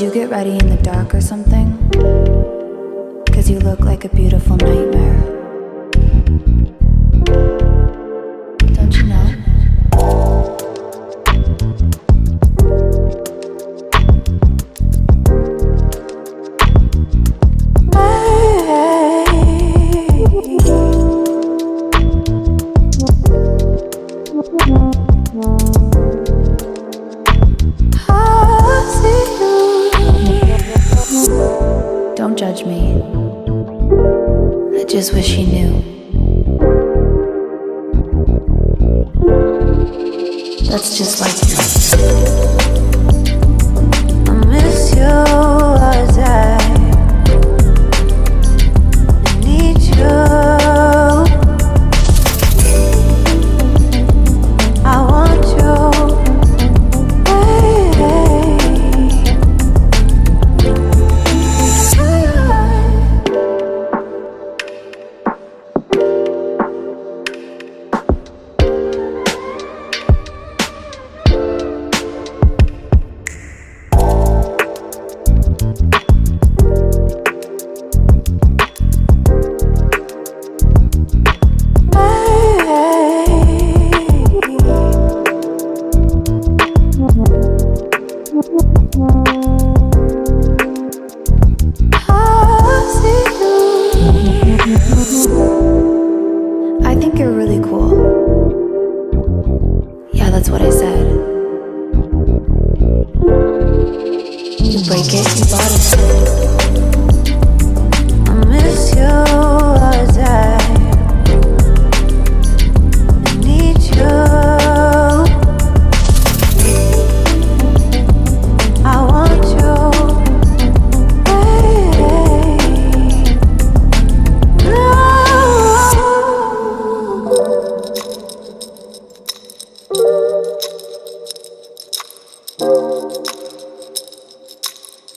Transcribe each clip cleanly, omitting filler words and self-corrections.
you get ready in the dark or something? 'Cause you look like a beautiful nightmare. Don't you know? Don't judge me. I just wish you knew. That's just like you. I miss you as I need you. I want you. I think you're really cool. Yeah, that's what I said. You break it, you bought it. I miss you as I need you. I want you.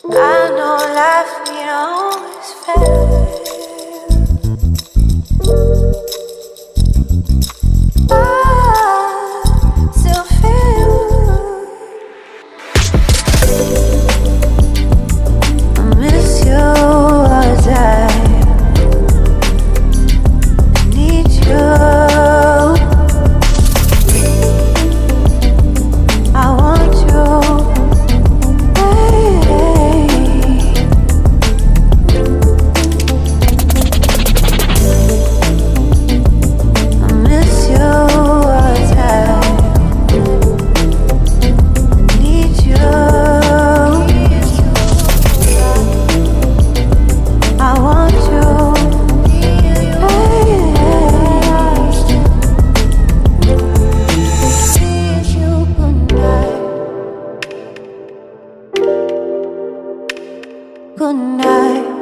I know life ain't always fair. I still feel I miss you as I need you. I want you. Good night.